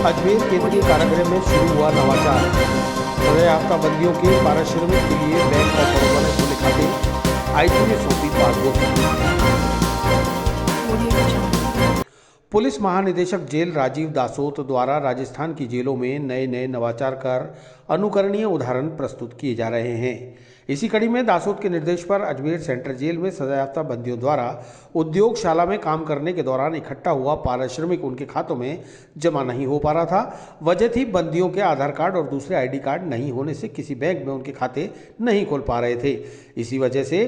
अजमेर केंद्रीय कारागृह में शुरू हुआ नवाचार। सजायाफ्ता बंदियों के पारिश्रमिक के लिए बैंक ऑफ बड़ौदा ने खोले खाते, आईजी ने सौंपी पासबुक। पुलिस महानिदेशक जेल राजीव दासोत द्वारा राजस्थान की जेलों में नए नए नवाचार कर अनुकरणीय उदाहरण प्रस्तुत किए जा रहे हैं। इसी कड़ी में दासोत के निर्देश पर अजमेर सेंट्रल जेल में सजायाफ्ता बंदियों द्वारा उद्योगशाला में काम करने के दौरान इकट्ठा हुआ पारिश्रमिक उनके खातों में जमा नहीं हो पा रहा था। वजह थी बंदियों के आधार कार्ड और दूसरे आईडी कार्ड नहीं होने से किसी बैंक में उनके खाते नहीं खोल पा रहे थे। इसी वजह से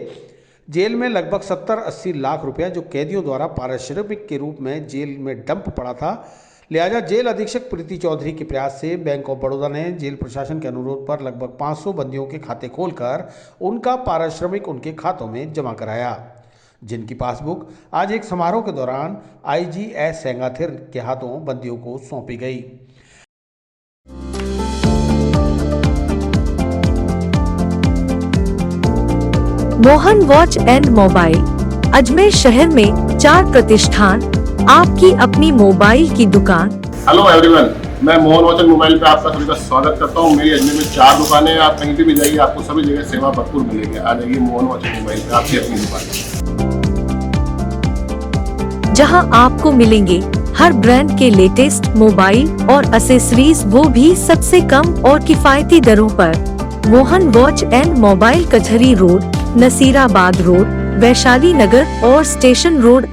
जेल में लगभग 70-80 लाख रुपया जो कैदियों द्वारा पारिश्रमिक के रूप में जेल में डंप पड़ा था। लिहाजा जेल अधीक्षक प्रीति चौधरी के प्रयास से बैंक ऑफ बड़ौदा ने जेल प्रशासन के अनुरोध पर लगभग 500 बंदियों के खाते खोलकर उनका पारिश्रमिक उनके खातों में जमा कराया, जिनकी पासबुक आज एक समारोह के दौरान आईजी एस सेंगाथिर के हाथों बंदियों को सौंपी गई। Mohan watch and mobile Ajmer शहर में 4 प्रतिष्ठान, आपकी अपनी मोबाइल की दुकान। हेलो एवरीवन, मैं मोहन वॉच एंड मोबाइल पे आपका सभी का स्वागत करता हूँ। मेरी अजमेर में 4 दुकानें हैं। आप कहीं भी जाइए, आपको सभी जगह सेवा भरपूर मिलेगी। आ जाइए मोहन वॉच एंड मोबाइल पे, आपकी अपनी दुकान, जहां आपको मिलेंगे हर ब्रांड के लेटेस्ट मोबाइल और एसेसरीज, वो भी सबसे कम और किफायती दरों पर। मोहन वॉच एंड मोबाइल कचहरी रोड, नसीराबाद रोड, वैशाली नगर और स्टेशन रोड।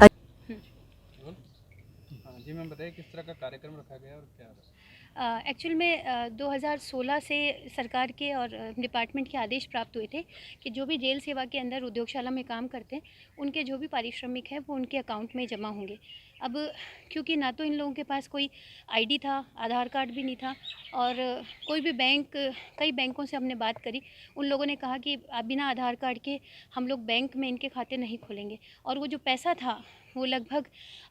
जी मैम, बताइए किस तरह का कार्यक्रम रखा गया और क्या? एक्चुअल में 2016 से सरकार के और डिपार्टमेंट के आदेश प्राप्त हुए थे कि जो भी जेल सेवा के अंदर उद्योगशाला में काम करते हैं उनके जो भी पारिश्रमिक है वो उनके अकाउंट में जमा होंगे। अब क्योंकि ना तो इन लोगों के पास कोई आईडी था, आधार कार्ड भी नहीं था, और कोई भी कई बैंकों से हमने बात करी, उन लोगों ने कहा कि बिना आधार कार्ड के हम लोग बैंक में इनके खाते नहीं खोलेंगे। और वो जो पैसा था वो लगभग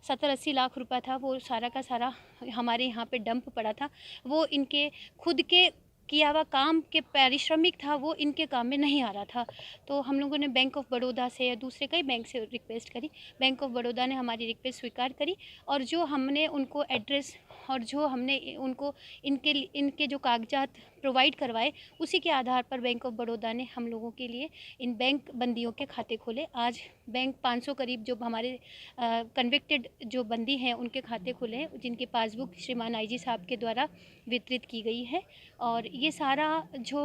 70-80 लाख रुपया था, वो सारा का सारा हमारे यहाँ पे डंप पड़ा था। वो इनके खुद के किया हुआ काम के पारिश्रमिक था, वो इनके काम में नहीं आ रहा था। तो हम लोगों ने बैंक ऑफ बड़ौदा से या दूसरे कई बैंक से रिक्वेस्ट करी। बैंक ऑफ बड़ौदा ने हमारी रिक्वेस्ट स्वीकार करी और जो हमने उनको एड्रेस और जो हमने उनको इनके जो कागजात प्रोवाइड करवाए, उसी के आधार पर बैंक ऑफ बड़ौदा ने हम लोगों के लिए इन बैंक बंदियों के खाते खोले। आज बैंक 500 करीब जो हमारे कन्विक्टेड जो बंदी हैं उनके खाते खुले हैं, जिनकी पासबुक श्रीमान आईजी साहब के द्वारा वितरित की गई है। और ये सारा जो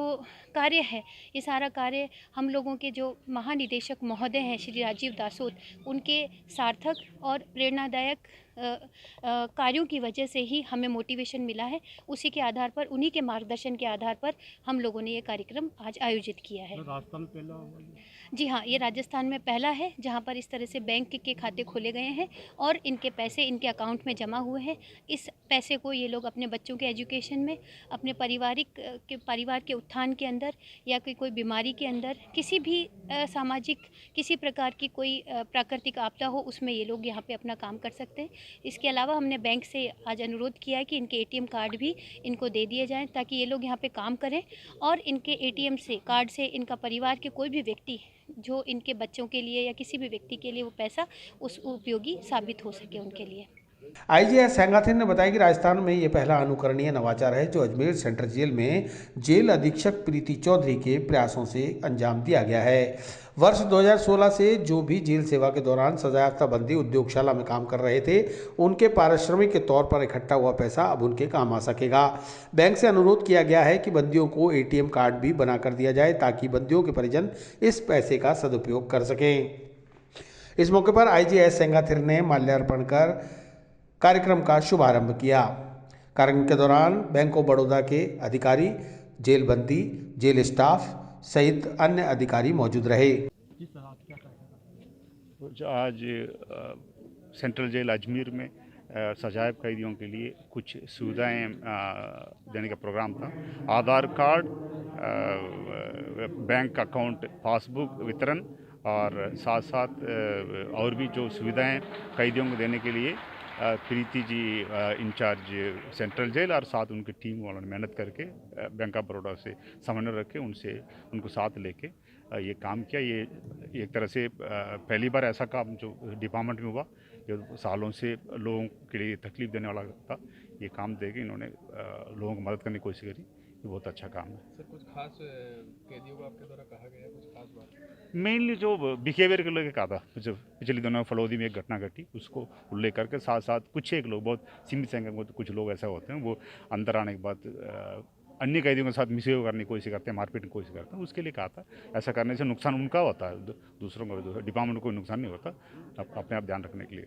कार्य है, ये सारा कार्य हम लोगों के जो महानिदेशक महोदय हैं श्री राजीव दासोत, उनके सार्थक और प्रेरणादायक कार्यों की वजह से ही हमें मोटिवेशन मिला है। उसी के आधार पर, उन्हीं के मार्गदर्शन के आधार पर हम लोगों ने ये कार्यक्रम आज आयोजित किया है। राजस्थान पहला? जी हाँ, ये राजस्थान में पहला है जहाँ पर इस तरह से बैंक के खाते खोले गए हैं और इनके पैसे इनके अकाउंट में जमा हुए हैं। इस पैसे को ये लोग अपने बच्चों के एजुकेशन में, अपने परिवार के उत्थान के अंदर, या कोई बीमारी के अंदर, किसी भी सामाजिक किसी प्रकार की कोई प्राकृतिक आपदा हो, उसमें ये लोग यहाँ पे अपना काम कर सकते हैं। इसके अलावा हमने बैंक से आज अनुरोध किया है कि इनके एटीएम कार्ड भी इनको दे दिए जाएँ, ताकि ये लोग यहाँ पे काम करें और इनके एटीएम से, कार्ड से, इनका परिवार के कोई भी व्यक्ति जो इनके बच्चों के लिए या किसी भी व्यक्ति के लिए वो पैसा उस उपयोगी साबित हो सके उनके लिए। आईजी एस सेंगाथिर ने बताया कि राजस्थान में ये पहला अनुकरणीय नवाचार है जो अजमेर सेंट्रल जेल में जेल अधीक्षक प्रीति चौधरी के प्रयासों से अंजाम दिया गया है। वर्ष 2016 से जो भी जेल सेवा के दौरान सजायाफ्ता बंदी उद्योगशाला में काम कर रहे थे, उनके पारिश्रमिक के तौर पर इकट्ठा हुआ पैसा अब उनके काम आ सकेगा। बैंक से अनुरोध किया गया है कि बंदियों को एटीएम कार्ड भी बना कर दिया जाए ताकि बंदियों के परिजन इस पैसे का सदुपयोग कर सकें। इस मौके पर आईजी एस सेंगाथिर ने माल्यार्पण कर कार्यक्रम का शुभारंभ किया। कार्यक्रम के दौरान बैंक ऑफ बड़ौदा के अधिकारी, जेल बंदी, जेल स्टाफ सहित अन्य अधिकारी मौजूद रहे। आज सेंट्रल जेल अजमेर में सजाए कैदियों के लिए कुछ सुविधाएं देने का प्रोग्राम था। आधार कार्ड, बैंक अकाउंट पासबुक वितरण और साथ साथ और भी जो सुविधाएं कैदियों को देने के लिए Preeti ji in charge central jail और साथ उनकी टीम वालों ने मेहनत करके बैंक ऑफ बड़ौदा से समन्वय रख के उनको साथ लेके ये काम किया। ये एक तरह से पहली बार ऐसा काम जो डिपार्टमेंट में हुआ, जो सालों से लोगों के लिए तकलीफ देने वाला था, ये काम दे के इन्होंने लोगों को मदद करने की कोशिश करी। ये बहुत अच्छा काम है। सर कुछ खास कैदियों को आपके द्वारा कहा गया, कुछ खास बात? मेनली जो बिहेवियर के लेकर कहा था, जो पिछले दिनों फलौदी में एक घटना घटी, उसको उल्लेख करके साथ साथ कुछ एक लोग, बहुत सीमित संख्या में कुछ लोग ऐसा होते हैं, वो अंदर आने के बाद अन्य कैदियों के साथ मिसबिहेव करने की कोशिश करते हैं, मारपीट की कोशिश करते हैं। उसके लिए कहा था ऐसा करने से नुकसान उनका होता है, दूसरों को, डिपार्टमेंट को कोई नुकसान नहीं होता। अपने आप ध्यान रखने के लिए